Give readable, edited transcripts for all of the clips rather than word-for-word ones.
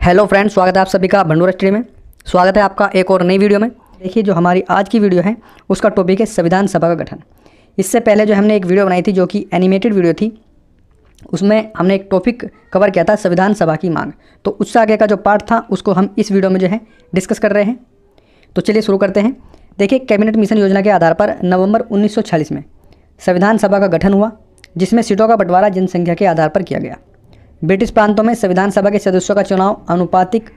Hello friends, स्वागत है आप सभी का भंडूरा स्टडी में। स्वागत है आपका एक और नई वीडियो में। देखिए, जो हमारी आज की वीडियो है उसका टॉपिक है संविधान सभा का गठन। इससे पहले जो हमने एक वीडियो बनाई थी जो कि एनिमेटेड वीडियो थी, उसमें हमने एक टॉपिक कवर किया था संविधान सभा की मांग। तो उससे आगे का जो पार्ट था उसको हम इस वीडियो में जो है डिस्कस कर रहे हैं। तो चलिए शुरू करते हैं। देखिए, कैबिनेट मिशन योजना के आधार पर नवंबर 1946 में संविधान सभा का गठन हुआ, जिसमें सीटों का बंटवारा जनसंख्या के आधार पर किया गया। ब्रिटिश प्रांतों में संविधान सभा के सदस्यों का चुनाव अनुपातिक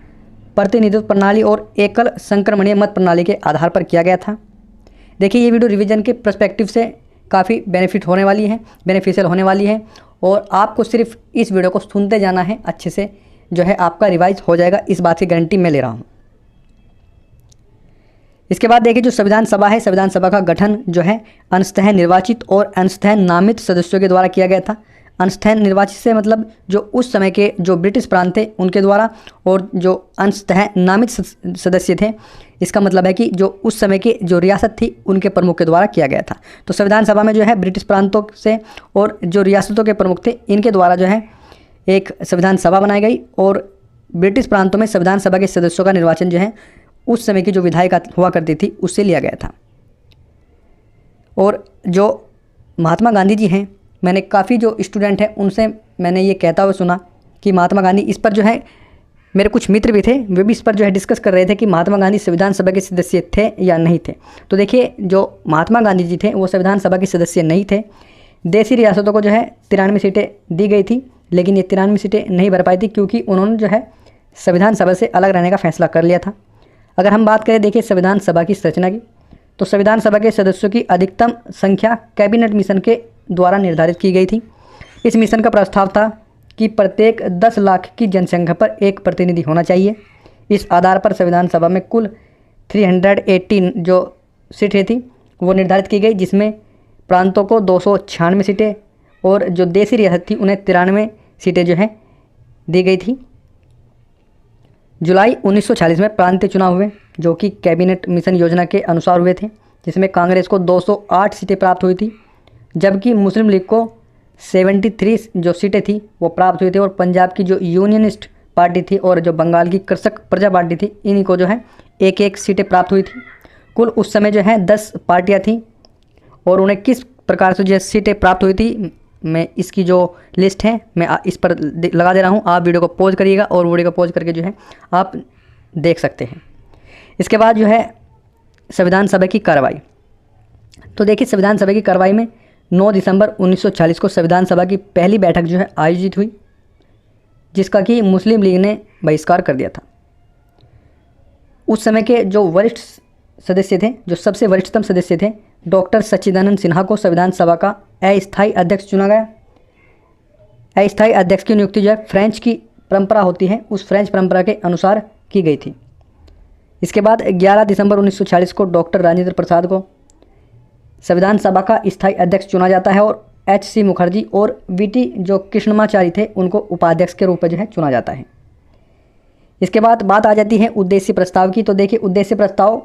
प्रतिनिधित्व प्रणाली और एकल संक्रमणीय मत प्रणाली के आधार पर किया गया था। देखिए, ये वीडियो रिवीजन के पर्सपेक्टिव से काफ़ी बेनिफिशियल होने वाली है और आपको सिर्फ इस वीडियो को सुनते जाना है, अच्छे से जो है आपका रिवाइज हो जाएगा, इस बात की गारंटी मैं ले रहा हूँ। इसके बाद देखिए, जो संविधान सभा है, संविधान सभा का गठन जो है अंशतः निर्वाचित और अंशतः नामित सदस्यों के द्वारा किया गया था। अंशतः निर्वाचित से मतलब जो उस समय के जो ब्रिटिश प्रांत थे उनके द्वारा, और जो अंशतः नामित सदस्य थे, इसका मतलब है कि जो उस समय की जो रियासत थी उनके प्रमुख के द्वारा किया गया था। तो संविधान सभा में जो है ब्रिटिश प्रांतों से और जो रियासतों के प्रमुख थे इनके द्वारा जो है एक संविधान सभा बनाई गई, और ब्रिटिश प्रांतों में संविधान सभा के सदस्यों का निर्वाचन जो है उस समय की जो विधायिका हुआ करती थी उससे लिया गया था। और जो महात्मा गांधी जी हैं, मैंने काफ़ी जो स्टूडेंट हैं उनसे मैंने ये कहता हुआ सुना कि महात्मा गांधी, इस पर जो है मेरे कुछ मित्र भी थे, वे भी इस पर जो है डिस्कस कर रहे थे कि महात्मा गांधी संविधान सभा के सदस्य थे या नहीं थे। तो देखिए, जो महात्मा गांधी जी थे वो संविधान सभा के सदस्य नहीं थे। देशी रियासतों को जो है 93 सीटें दी गई थी, लेकिन ये 93 सीटें नहीं भर पाई थी क्योंकि उन्होंने जो है संविधान सभा से अलग रहने का फैसला कर लिया था। अगर हम बात करें देखिए संविधान सभा की संरचना की, तो संविधान सभा के सदस्यों की अधिकतम संख्या कैबिनेट मिशन के द्वारा निर्धारित की गई थी। इस मिशन का प्रस्ताव था कि प्रत्येक 10 लाख की जनसंख्या पर एक प्रतिनिधि होना चाहिए। इस आधार पर संविधान सभा में कुल 318 जो सीटें थी वो निर्धारित की गई, जिसमें प्रांतों को 296 सीटें और जो देशी रियासत थी उन्हें 93 सीटें जो है दी गई थी। जुलाई 1940 में प्रांतीय चुनाव हुए जो कि कैबिनेट मिशन योजना के अनुसार हुए थे, जिसमें कांग्रेस को 208 सीटें प्राप्त हुई थी, जबकि मुस्लिम लीग को 73 जो सीटें थी वो प्राप्त हुई थी, और पंजाब की जो यूनियनिस्ट पार्टी थी और जो बंगाल की कृषक प्रजा पार्टी थी इन्हीं को जो है एक एक सीटें प्राप्त हुई थी। कुल उस समय जो है 10 पार्टियां थी, और उन्हें किस प्रकार से जो सीटें प्राप्त हुई थी, मैं इसकी जो लिस्ट है मैं इस पर लगा दे रहा हूँ। आप वीडियो को पॉज करिएगा और वीडियो को पॉज करके जो है आप देख सकते हैं। इसके बाद जो है संविधान सभा की कार्रवाई। तो देखिए, संविधान सभा की कार्रवाई में 9 दिसंबर 1940 को संविधान सभा की पहली बैठक जो है आयोजित हुई, जिसका कि मुस्लिम लीग ने बहिष्कार कर दिया था। उस समय के जो वरिष्ठ सदस्य थे, जो सबसे वरिष्ठतम सदस्य थे, डॉक्टर सच्चिदानंद सिन्हा को संविधान सभा का अस्थायी अध्यक्ष चुना गया। अस्थायी अध्यक्ष की नियुक्ति जो है फ्रेंच की परंपरा होती है, उस फ्रेंच परंपरा के अनुसार की गई थी। इसके बाद 11 दिसंबर 1940 को डॉक्टर राजेंद्र प्रसाद को संविधान सभा का स्थायी अध्यक्ष चुना जाता है, और H.C. मुखर्जी और V.T. जो कृष्णमाचारी थे उनको उपाध्यक्ष के रूप में जो है चुना जाता है। इसके बाद बात आ जाती है उद्देश्य प्रस्ताव की। तो देखिए, उद्देश्य प्रस्ताव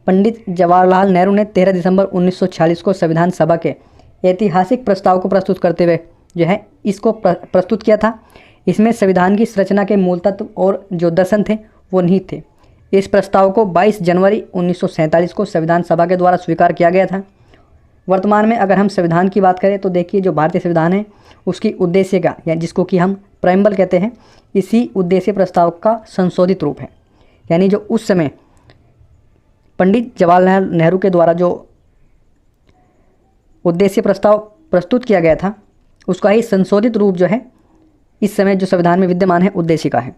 पंडित जवाहरलाल नेहरू ने 13 दिसंबर 1940 को संविधान सभा के ऐतिहासिक प्रस्ताव को प्रस्तुत करते हुए जो है इसको प्रस्तुत किया था। इसमें संविधान की संरचना के मूल तत्व और जो दर्शन थे वो निहित थे। इस प्रस्ताव को 22 जनवरी 1947 को संविधान सभा के द्वारा स्वीकार किया गया था। वर्तमान में अगर हम संविधान की बात करें तो देखिए, जो भारतीय संविधान है उसकी उद्देश्य का, या जिसको कि हम प्रेम्बल कहते हैं, इसी उद्देश्य प्रस्ताव का संशोधित रूप है। यानी जो उस समय पंडित जवाहरलाल नेहरू के द्वारा जो उद्देश्य प्रस्ताव प्रस्तुत किया गया था उसका ही संशोधित रूप जो है इस समय जो संविधान में विद्यमान है उद्देश्य का है।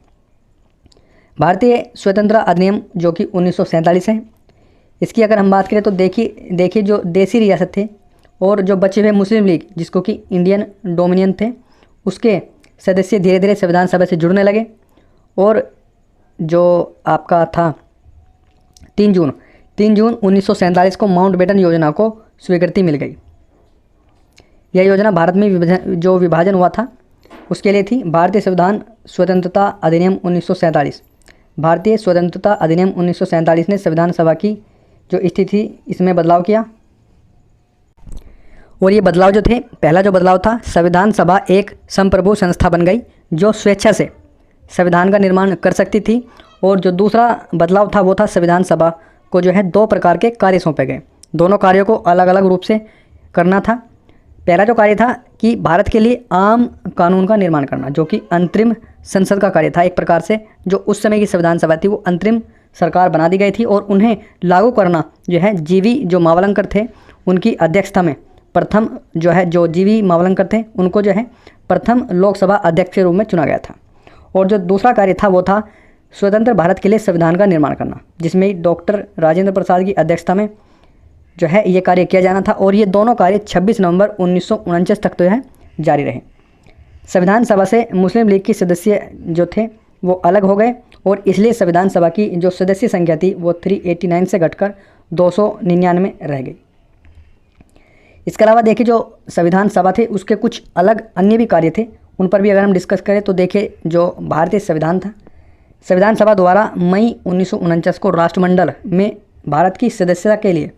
भारतीय स्वतंत्रता अधिनियम जो कि 1947 है, इसकी अगर हम बात करें तो देखिए जो देशी रियासत थे और जो बचे हुए मुस्लिम लीग जिसको कि इंडियन डोमिनियन थे, उसके सदस्य धीरे धीरे संविधान सभा से जुड़ने लगे, और जो आपका था 3 जून 1947 को माउंटबेटन योजना को स्वीकृति मिल गई। यह योजना भारत में जो विभाजन हुआ था उसके लिए थी। भारतीय संविधान स्वतंत्रता अधिनियम 1947, भारतीय स्वतंत्रता अधिनियम 1947 ने संविधान सभा की जो स्थिति इसमें बदलाव किया, और ये बदलाव जो थे, पहला जो बदलाव था, संविधान सभा एक संप्रभु संस्था बन गई जो स्वेच्छा से संविधान का निर्माण कर सकती थी। और जो दूसरा बदलाव था वो था संविधान सभा को जो है 2 प्रकार के कार्य सौंपे गए। दोनों कार्यों को अलग अलग रूप से करना था। पहला जो कार्य था कि भारत के लिए आम कानून का निर्माण करना, जो कि अंतरिम संसद का कार्य था। एक प्रकार से जो उस समय की संविधान सभा थी वो अंतरिम सरकार बना दी गई थी और उन्हें लागू करना जो है जीवी जो मावलंकर थे उनकी अध्यक्षता में प्रथम जो है जो जीवी मावलंकर थे उनको जो है प्रथम लोकसभा अध्यक्ष के रूप में चुना गया था। और जो दूसरा कार्य था वो था स्वतंत्र भारत के लिए संविधान का निर्माण करना, जिसमें डॉक्टर राजेंद्र प्रसाद की अध्यक्षता में जो है ये कार्य किया जाना था। और ये दोनों कार्य 26 नवंबर 1949 तक तो है जारी रहे। संविधान सभा से मुस्लिम लीग के सदस्य जो थे वो अलग हो गए और इसलिए संविधान सभा की जो सदस्य संख्या थी वो 389 से घटकर 299 रह गई। इसके अलावा देखिए जो संविधान सभा थे उसके कुछ अलग अन्य भी कार्य थे, उन पर भी अगर हम डिस्कस करें तो देखिए जो भारतीय संविधान था, संविधान सभा द्वारा मई 1949 को राष्ट्रमंडल में भारत की सदस्यता के लिए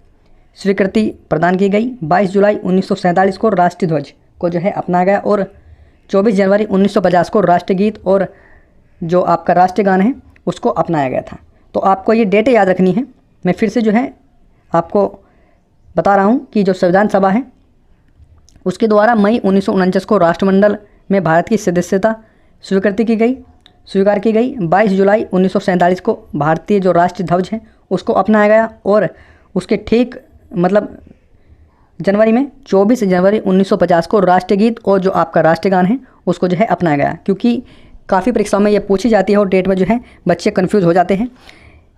स्वीकृति प्रदान की गई। 22 जुलाई 1947 को राष्ट्रीय ध्वज को जो है अपनाया गया और 24 जनवरी 1950 को राष्ट्रगीत और जो आपका राष्ट्रगान है उसको अपनाया गया था। तो आपको ये डेटें याद रखनी है। मैं फिर से जो है आपको बता रहा हूँ कि जो संविधान सभा है उसके द्वारा मई 1949 को राष्ट्रमंडल में भारत की सदस्यता स्वीकार की गई। 22 जुलाई 1947 को भारतीय जो राष्ट्रीय ध्वज है उसको अपनाया गया और उसके ठीक मतलब जनवरी में 24 जनवरी 1950 को राष्ट्रगीत और जो आपका राष्ट्रगान है उसको जो है अपनाया गया, क्योंकि काफ़ी परीक्षाओं में ये पूछी जाती है और डेट में जो है बच्चे कंफ्यूज हो जाते हैं।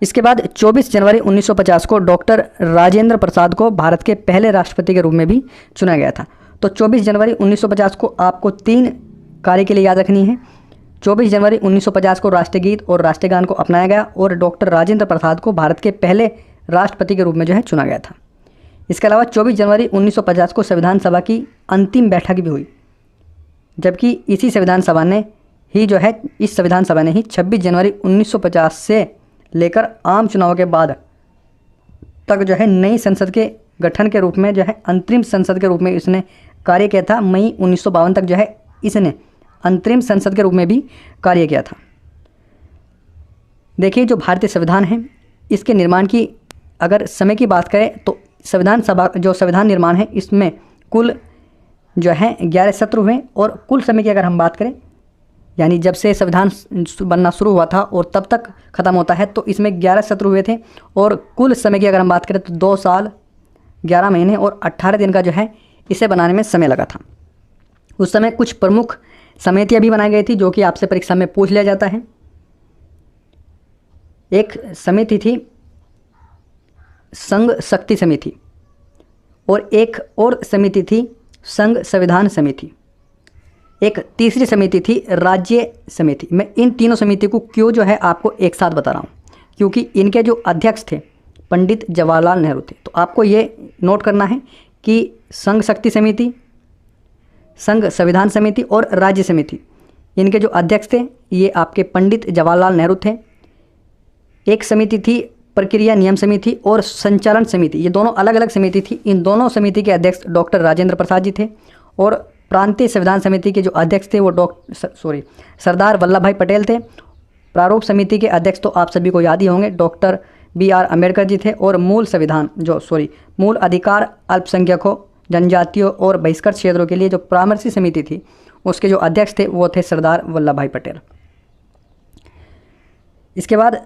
इसके बाद 24 जनवरी 1950 को डॉक्टर राजेंद्र प्रसाद को भारत के पहले राष्ट्रपति के रूप में भी चुना गया था। तो 24 जनवरी 1950 को आपको 3 कार्य के लिए याद रखनी है। 24 जनवरी 1950 को राष्ट्रगीत और राष्ट्रगान को अपनाया गया और डॉक्टर राजेंद्र प्रसाद को भारत के पहले राष्ट्रपति के रूप में जो है चुना गया था। इसके अलावा 24 जनवरी 1950 को संविधान सभा की अंतिम बैठक भी हुई, जबकि इसी संविधान सभा ने ही जो है इस संविधान सभा ने ही 26 जनवरी 1950 से लेकर आम चुनाव के बाद तक जो है नई संसद के गठन के रूप में जो है अंतरिम संसद के रूप में इसने कार्य किया था। मई 1952 तक जो है इसने अंतरिम संसद के रूप में भी कार्य किया था। देखिए जो भारतीय संविधान है इसके निर्माण की अगर समय की बात करें तो संविधान सभा जो संविधान निर्माण है इसमें कुल जो है 11 सत्र हुए और कुल समय की अगर हम बात करें यानी जब से संविधान बनना शुरू हुआ था और तब तक ख़त्म होता है तो इसमें 11 सत्र हुए थे और कुल समय की अगर हम बात करें तो 2 साल 11 महीने और 18 दिन का जो है इसे बनाने में समय लगा था। उस समय कुछ प्रमुख समितियाँ भी बनाई गई थी जो कि आपसे परीक्षा में पूछ लिया जाता है। एक समिति थी संघ शक्ति समिति और एक और समिति थी संघ संविधान समिति, एक तीसरी समिति थी राज्य समिति। मैं इन तीनों समिति को क्यों जो है आपको एक साथ बता रहा हूँ, क्योंकि इनके जो अध्यक्ष थे पंडित जवाहरलाल नेहरू थे। तो आपको ये नोट करना है कि संघ शक्ति समिति, संघ संविधान समिति और राज्य समिति, इनके जो अध्यक्ष थे ये आपके पंडित जवाहरलाल नेहरू थे। एक समिति थी प्रक्रिया नियम समिति और संचालन समिति, ये दोनों अलग अलग समिति थी। इन दोनों समिति के अध्यक्ष डॉक्टर राजेंद्र प्रसाद जी थे और प्रांतीय संविधान समिति के जो अध्यक्ष थे वो सरदार वल्लभ भाई पटेल थे। प्रारूप समिति के अध्यक्ष तो आप सभी को याद ही होंगे, डॉक्टर BR अम्बेडकर जी थे। और मूल अधिकार अल्पसंख्यकों, जनजातियों और बहिष्कृत क्षेत्रों के लिए जो परामर्शी समिति थी उसके जो अध्यक्ष थे वो थे सरदार वल्लभ भाई पटेल। इसके बाद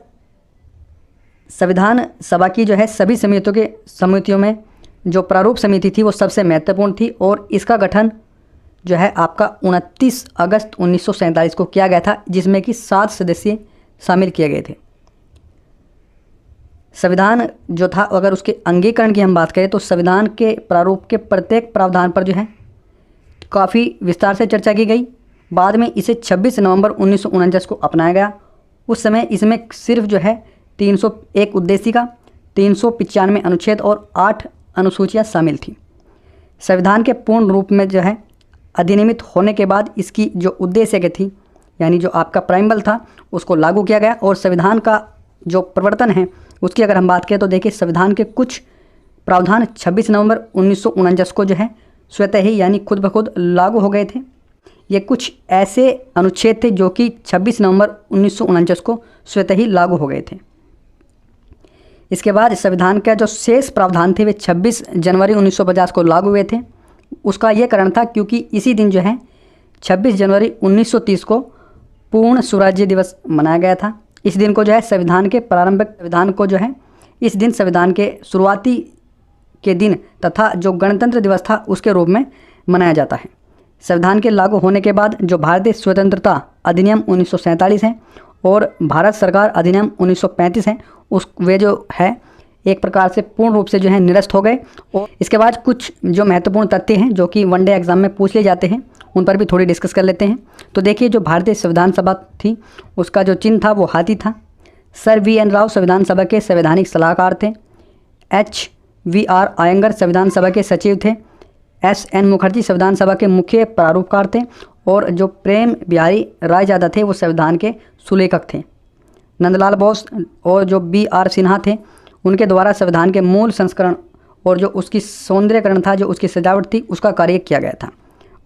संविधान सभा की जो है सभी समितियों में जो प्रारूप समिति थी वो सबसे महत्वपूर्ण थी और इसका गठन जो है आपका 29 अगस्त 1947 को किया गया था, जिसमें कि 7 सदस्य शामिल किए गए थे। संविधान जो था अगर उसके अंगीकरण की हम बात करें तो संविधान के प्रारूप के प्रत्येक प्रावधान पर जो है काफ़ी विस्तार से चर्चा की गई। बाद में इसे 26 नवंबर 1949 को अपनाया गया। उस समय इसमें सिर्फ जो है 301 उद्देशिका, 395 अनुच्छेद और 8 अनुसूचियाँ शामिल थी। संविधान के पूर्ण रूप में जो है अधिनियमित होने के बाद इसकी जो उद्देश्य की थी यानी जो आपका प्राइमबल था उसको लागू किया गया। और संविधान का जो प्रवर्तन है उसकी अगर हम बात करें तो देखिए संविधान के कुछ प्रावधान 26 नवंबर 1949 को जो है स्वतः ही यानी खुद ब खुद लागू हो गए थे। ये कुछ ऐसे अनुच्छेद थे जो कि 26 नवंबर 1949 को स्वतः ही लागू हो गए थे। इसके बाद संविधान का जो शेष प्रावधान थे वे 26 जनवरी 1950 को लागू हुए थे। उसका ये कारण था क्योंकि इसी दिन जो है 26 जनवरी 1930 को पूर्ण स्वराज्य दिवस मनाया गया था। इस दिन को जो है संविधान के प्रारंभिक संविधान को जो है इस दिन संविधान के शुरुआती के दिन तथा जो गणतंत्र दिवस था उसके रूप में मनाया जाता है। संविधान के लागू होने के बाद जो भारतीय स्वतंत्रता अधिनियम 1947 है और भारत सरकार अधिनियम 1935 है वे जो है एक प्रकार से पूर्ण रूप से जो है निरस्त हो गए। और इसके बाद कुछ जो महत्वपूर्ण तथ्य हैं जो कि वनडे एग्जाम में पूछ लिए जाते हैं उन पर भी थोड़ी डिस्कस कर लेते हैं। तो देखिए, जो भारतीय संविधान सभा थी उसका जो चिन्ह था वो हाथी था। Sir VN. राव संविधान सभा के संवैधानिक सलाहकार थे। H.V.R. आयंगर संविधान सभा के सचिव थे। S.N. मुखर्जी संविधान सभा के मुख्य प्रारूपकार थे और जो प्रेम बिहारी रायजादा थे वो संविधान के सुलेखक थे। नंदलाल बोस और जो B.R. सिन्हा थे उनके द्वारा संविधान के मूल संस्करण और जो उसकी सौंदर्यकरण था, जो उसकी सजावट थी, उसका कार्य किया गया था।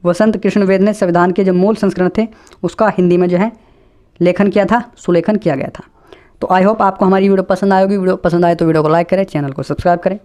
वसंत कृष्ण वेद ने संविधान के जो मूल संस्करण थे उसका हिंदी में जो है लेखन किया था, सुलेखन किया गया था। तो आई होप आपको हमारी वीडियो पसंद आएगी। वीडियो पसंद आए तो वीडियो को लाइक करें, चैनल को सब्सक्राइब करें।